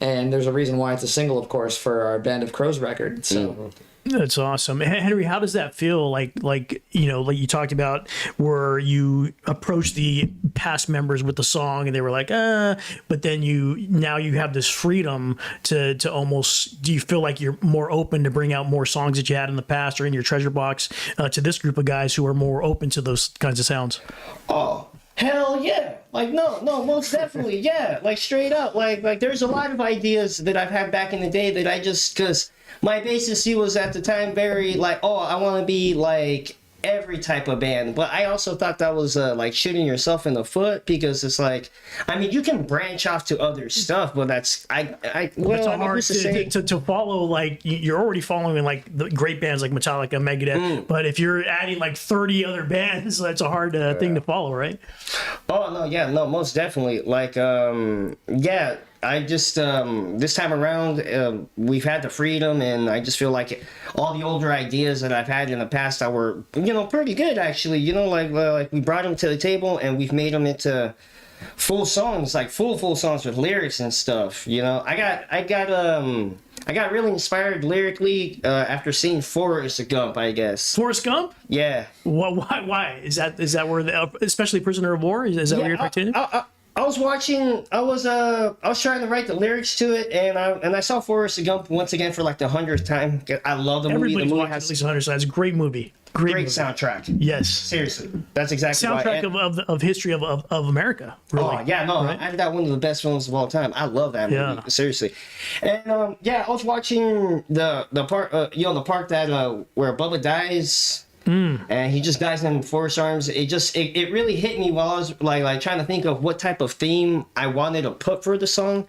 and there's a reason why it's a single, of course, for our Band of Crows record. So. That's awesome. Henry, how does that feel? Like you talked about where you approached the past members with the song and they were like, but then now you have this freedom to almost, do you feel like you're more open to bring out more songs that you had in the past or in your treasure box to this group of guys who are more open to those kinds of sounds? Oh, hell yeah. Like, no, most definitely. Yeah. Like straight up. Like there's a lot of ideas that I've had back in the day that I just, cause my bassist, he was at the time very like, oh, I want to be like every type of band. But I also thought that was like shooting yourself in the foot, because it's like, I mean, you can branch off to other stuff, but that's, It's hard to follow. Like you're already following like the great bands like Metallica, Megadeth, but if you're adding like 30 other bands, that's a hard thing to follow, right? Oh, no, yeah, no, most definitely. Like, yeah. I just, this time around, we've had the freedom, and I just feel like all the older ideas that I've had in the past that were, pretty good, actually. Like we brought them to the table, and we've made them into full songs, like full songs with lyrics and stuff. I got really inspired lyrically after seeing Forrest Gump, I guess. Forrest Gump? Yeah. Why? Is that where especially Prisoner of War? Is that where you're participating? I was trying to write the lyrics to it, and I saw Forrest Gump once again for like the 100th time. I love the movie. Everybody's watched at least 100 times. It's a great movie. Great movie. Soundtrack. Yes. Seriously. That's exactly soundtrack of history of America. Really. Oh, yeah, no. Right? I got one of the best films of all time. I love that movie. Yeah. Seriously. And, I was watching the part, the part that, where Bubba dies. And he just dies in Forrest Arms. It really hit me while I was like trying to think of what type of theme I wanted to put for the song.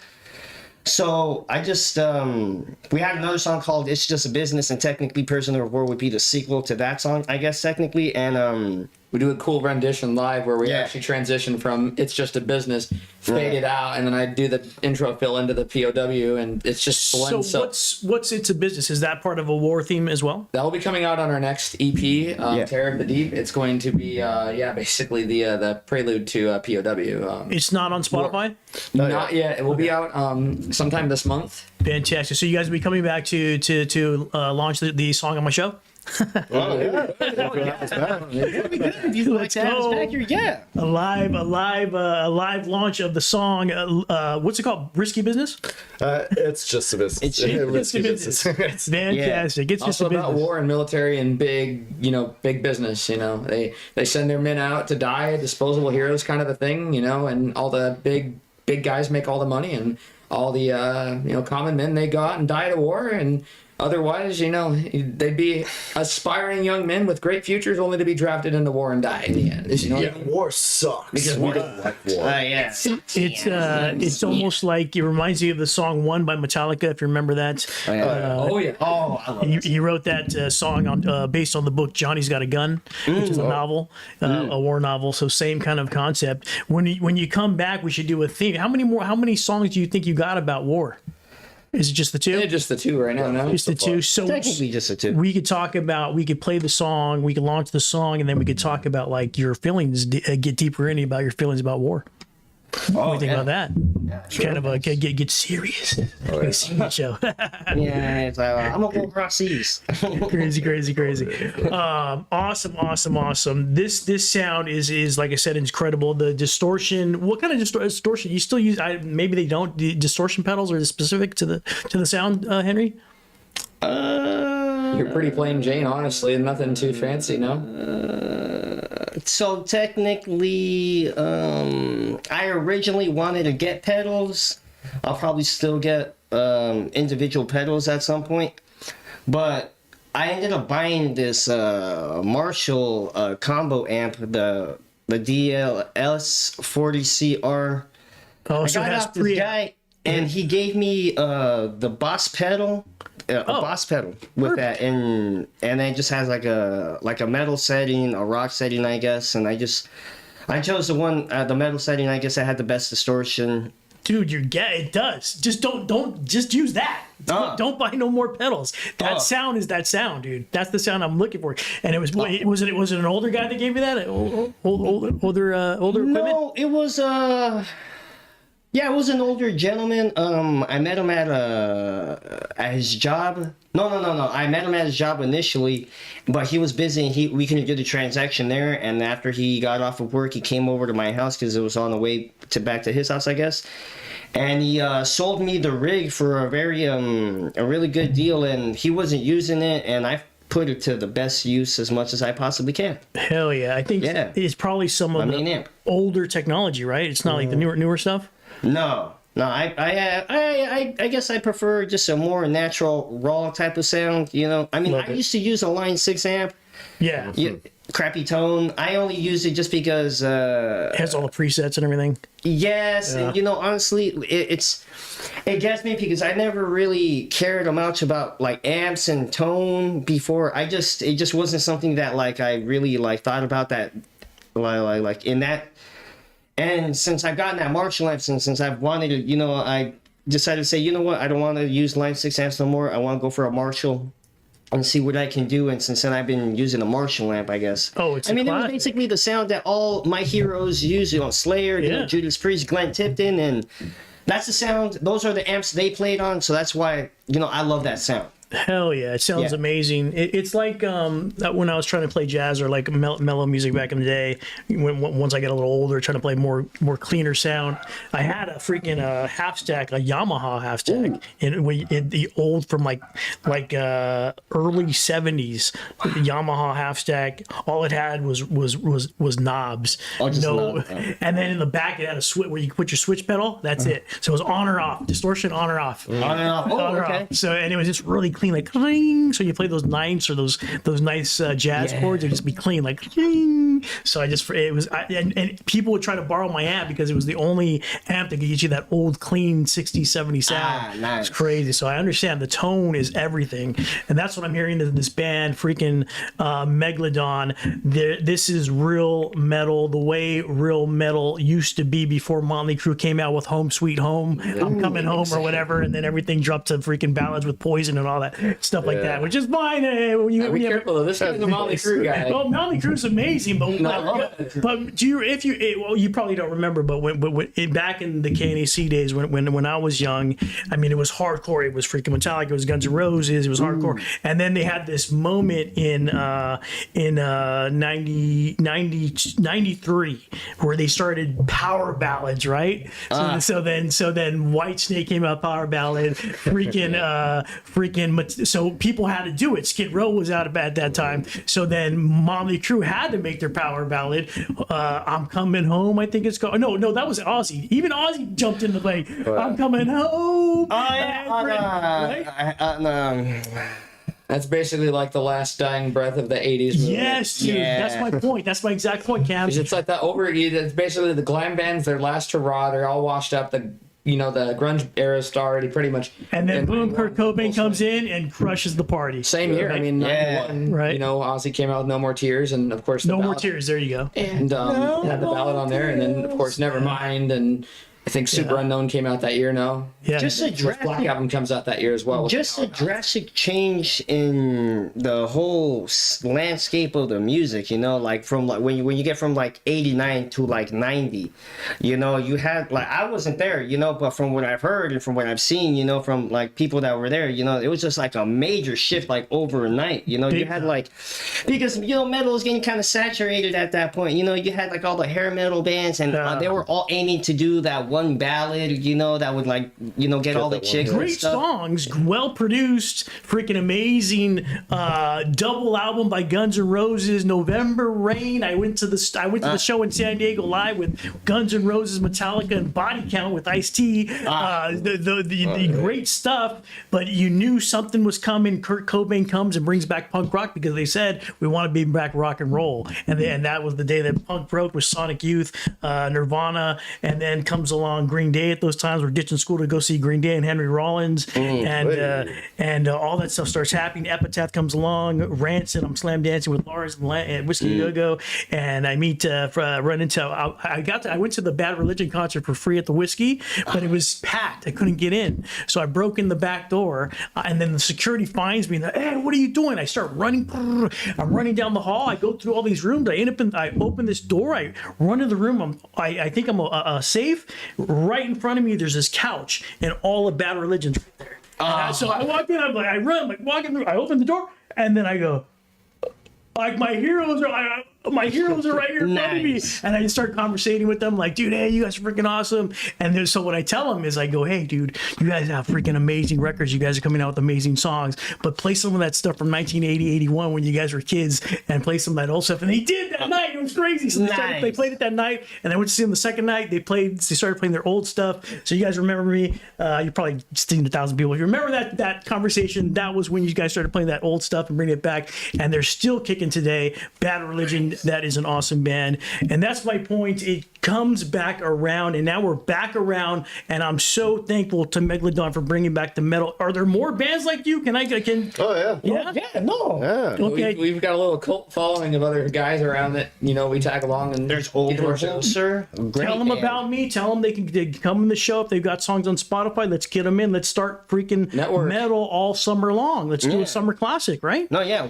So I just we had another song called "It's Just a Business," and technically "Prisoner of War" would be the sequel to that song, I guess technically. And we do a cool rendition live where we actually transition from "It's Just a Business," fade it out, and then I do the intro fill into the POW, and it's just blends. So what's "It's a Business"? Is that part of a war theme as well? That will be coming out on our next EP, Terror of the Deep. It's going to be basically the prelude to POW. It's not on Spotify? Not yet. It will be out sometime this month. Fantastic. So you guys will be coming back to launch the song on my show? Oh, yeah. Let's go. Yeah. A live launch of the song. What's it called? Risky Business? It's just a business. It's a business. It's fantastic. It's just also a business. about war and military and big business. They send their men out to die, disposable heroes kind of a thing. And all the big guys make all the money, and all the common men, they go out and die at a war, and otherwise, they'd be aspiring young men with great futures, only to be drafted into war and die in the end. War sucks. Because we don't like war. Yeah. It's almost like it reminds you of the song "One" by Metallica, if you remember that. Oh yeah. I love it. He wrote that song based on the book "Johnny's Got a Gun," which is a novel, a war novel. So same kind of concept. When you come back, we should do a theme. How many songs do you think you got about war? Is it just the two? Yeah, just the two right now. No? Just the two. So technically just the two. We could play the song, we could launch the song, and then we could talk about like your feelings, get deeper into about your feelings about war. What do you think about that? kind of get serious. Like a serious show. Yeah, it's like, I'm gonna go across seas. crazy. Awesome. This sound is like I said, incredible. The distortion. What kind of distortion you still use? Maybe they don't. The distortion pedals are specific to the sound, Henry. You're pretty plain Jane, honestly, and nothing too fancy, no? So technically, I originally wanted to get pedals. I'll probably still get individual pedals at some point, but I ended up buying this Marshall combo amp, the DLS 40CR. Oh, I so it got has off this guy, and he gave me the Boss pedal. A Boss pedal with that, and it just has like a metal setting, a rock setting, I guess. And I chose the one, the metal setting. I guess I had the best distortion. Dude, it does. Just don't just use that. Don't buy no more pedals. That sound is that sound, dude. That's the sound I'm looking for. And it was it an older guy that gave you that? Older equipment? No, it was yeah, it was an older gentleman. I met him at his job. No. I met him at his job initially, but he was busy and we couldn't do the transaction there. And after he got off of work, he came over to my house because it was on the way back to his house, I guess. And he sold me the rig for a really good deal. And he wasn't using it, and I put it to the best use as much as I possibly can. Hell yeah! I think it's probably some of the older technology, right? It's not like the newer stuff. No. I guess I prefer just a more natural, raw type of sound. You know, I mean, I used to use a Line 6 amp. Yeah. Crappy tone. I only used it just because it has all the presets and everything. Yes, and, you know, honestly, it gets me because I never really cared much about like amps and tone before. It just wasn't something that like I really like thought about that like in that. And since I've gotten that Marshall amp, since I've wanted to, you know, I decided to say, you know what, I don't want to use Line 6 amps no more. I want to go for a Marshall and see what I can do. And since then, I've been using a Marshall amp, I guess. Oh, it's I mean, it was basically the sound that all my heroes use, you know, Slayer, you know, Judas Priest, Glenn Tipton, and that's the sound. Those are the amps they played on, so that's why, you know, I love that sound. Hell yeah, it sounds amazing. It's like when I was trying to play jazz or like mellow music back in the day. Once I got a little older, trying to play more cleaner sound, I had a freaking half stack, a Yamaha half stack, and the old from like early '70s Yamaha half stack. All it had was knobs. Knobs. And then in the back it had a switch where you put your switch pedal. That's it. So it was on or off, distortion on or off, on and off. On or off. So and it was just really clean, like cling. So you play those ninths or those nice jazz chords, it'd just be clean, like cling. So and people would try to borrow my amp because it was the only amp that could get you that old clean 60s 70s sound. Nice. It's crazy. So I understand the tone is everything, and that's what I'm hearing in this band, freaking Megladon. This is real metal, the way real metal used to be before Motley Crue came out with Home Sweet Home, I'm Coming Home or whatever, and then everything dropped to freaking ballads with Poison and all that stuff like that, which is fine. Be careful though. This guy's a Motley Crue guy. Well, Motley Crue's amazing, but you probably don't remember, but when back in the KNAC days when I was young, I mean, it was hardcore. It was freaking Metallica. It was Guns N' Roses. It was hardcore. And then they had this moment in 93 where they started power ballads, right? So then Whitesnake came out, power ballad, so people had to do it. Skid Row was out at that time. So then Motley Crue had to make their power ballad. I'm Coming Home, I think it's called. No, that was Ozzy. Even Ozzy jumped in the play. I'm Coming Home. That's basically like the last dying breath of the 80s movie. Yes, dude. Yeah. That's my point. That's my exact point, Cam. It's like that it's basically the glam bands, their last hurrah. They're all washed up. The grunge era started pretty much. And then boom, Kurt Cobain comes in and crushes the party. Same year. I mean, 91, right. Ozzy came out with No More Tears, and of course, No More Tears. There you go. And had the ballad on there, and then of course, Nevermind, and I think Super Unknown came out that year. No, Yeah. Just a Black drastic, Album comes out that year as well. just a drastic change in the whole landscape of the music. You know, like from like when you get from like 89 to like 90, you know, you had like I wasn't there, you know, but from what I've heard and from what I've seen, you know, from like people that were there, you know, it was just like a major shift like overnight. You know, you had like because you know metal was getting kind of saturated at that point. You know, you had like all the hair metal bands and they were all aiming to do that one ballad, you know, that would like, you know, get all the chicks and Great stuff. songs, well produced, freaking amazing. Double album by Guns N' Roses, November Rain. I went to the show in San Diego live with Guns N' Roses, Metallica, and Body Count with Ice-T. The great stuff, but you knew something was coming. Kurt Cobain comes and brings back punk rock because they said we want to bring back rock and roll, and that was the day that punk broke with Sonic Youth, Nirvana, and then comes along Green Day at those times. We're ditching school to go see Green Day and Henry Rollins, and all that stuff starts happening. Epitaph comes along, Rancid. I'm slam dancing with Lars and Whiskey Go-Go, and I run into. I went to the Bad Religion concert for free at the Whiskey, but it was packed. I couldn't get in, so I broke in the back door, and then the security finds me. And hey, what are you doing? I start running. I'm running down the hall. I go through all these rooms. I open this door. I run to the room. I think I'm a safe. Right in front of me, there's this couch, and all of Bad Religion's right there. So I walk in. I run. I'm like walking through. I open the door, and then I go. Like my heroes are right here in front of me, and I start conversating with them like, dude, hey, you guys are freaking awesome. And then so what I tell them is I go, hey, dude, you guys have freaking amazing records. You guys are coming out with amazing songs, but play some of that stuff from 1980, 81 when you guys were kids, and play some of that old stuff. And they did that night. It was crazy. So they played it that night, and I went to see them the second night. They started playing their old stuff. So you guys remember me? You probably seen 1,000 people. If you remember that conversation, that was when you guys started playing that old stuff and bringing it back, and they're still kicking today. Bad Religion, that is an awesome band, and that's my point. It comes back around, and now we're back around, and I'm so thankful to Megladon for bringing back the metal. Are there more bands like you? Oh yeah. Okay. We've got a little cult following of other guys around that, you know, we tag along and There's Overholser. Tell them about me. Tell them they can come in the show if they've got songs on Spotify. Let's get them in. Let's start freaking metal all summer long. Let's do a summer classic, right? No, yeah.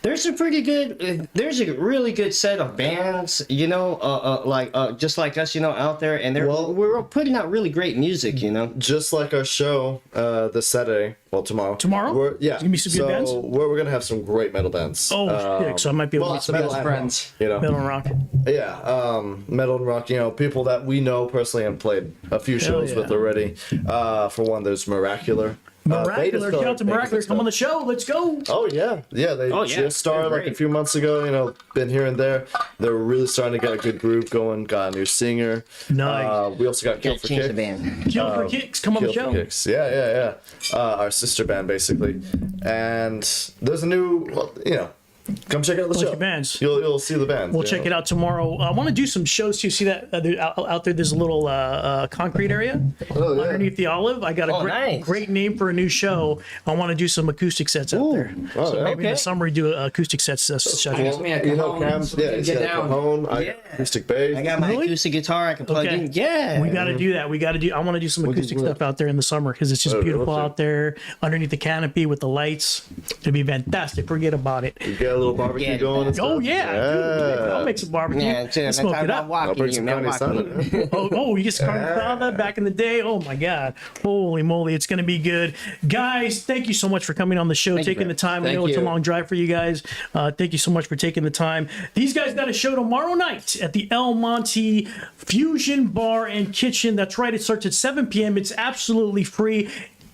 There's a pretty good, there's a really good set of bands, you know, just like us, you know, out there, and we're putting out really great music, you know. Just like our show this Saturday, tomorrow. Tomorrow? Yeah. Give me some good bands? We're gonna have some great metal bands. Oh, shit. So I might be able to meet some metal best and friends. rock, you know. metal and rock. Yeah, metal and rock, you know, people that we know personally and played a few shows with already. For one, there's Miracular. Miracular, shout out to Miracular. Come on the show. Let's go. Oh yeah, they just started like a few months ago. You know, been here and there. They're really starting to get a good groove going. Got a new singer. Nice. We also got Kill for Change the Kicks. band. Kill for Kicks. Come on the Kill show. for Kicks. Yeah. Our sister band basically. And there's a new, you know. Come check out the show. Bands. You'll see the bands. We'll check it out tomorrow. I want to do some shows too. See that out there? There's a little concrete area underneath the olive. I got a great name for a new show. I want to do some acoustic sets out there. So maybe in the summer we do acoustic sets. Ask me a cajon, so we can get down. Cajon, I got acoustic bass. I got my acoustic guitar I can plug in. Yeah. We got to do that. I want to do some acoustic stuff out there in the summer because it's just beautiful out there underneath the canopy with the lights. It'll be fantastic. Forget about it. You get a little barbecue going and stuff. Oh yeah, dude, I'll make some barbecue. Yeah, smoke it up. I'll bring some carne asada. You get some carne asada back in the day. Oh my god, holy moly, it's gonna be good, guys. Thank you so much for coming on the show, taking the time. I know it's a long drive for you guys. Thank you so much for taking the time. These guys got a show tomorrow night at the El Monte Fusion Bar and Kitchen. That's right, it starts at 7 p.m. It's absolutely free.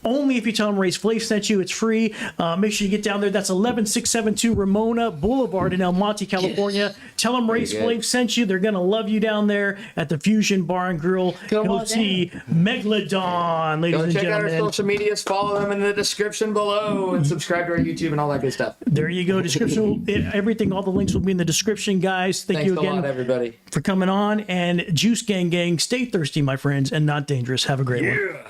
Only if you tell them Raysflavs sent you, it's free. Make sure you get down there. That's 11672 Ramona Boulevard in El Monte, California. Tell them Raysflavs sent you. They're going to love you down there at the Fusion Bar and Grill. Go see Megladon, ladies and check out gentlemen. our social medias. Follow them in the description below and subscribe to our YouTube and all that good stuff. There you go. Description, everything, all the links will be in the description, guys. Thank you again a lot, everybody, for coming on. And Juice Gang, stay thirsty, my friends, and not dangerous. Have a great one.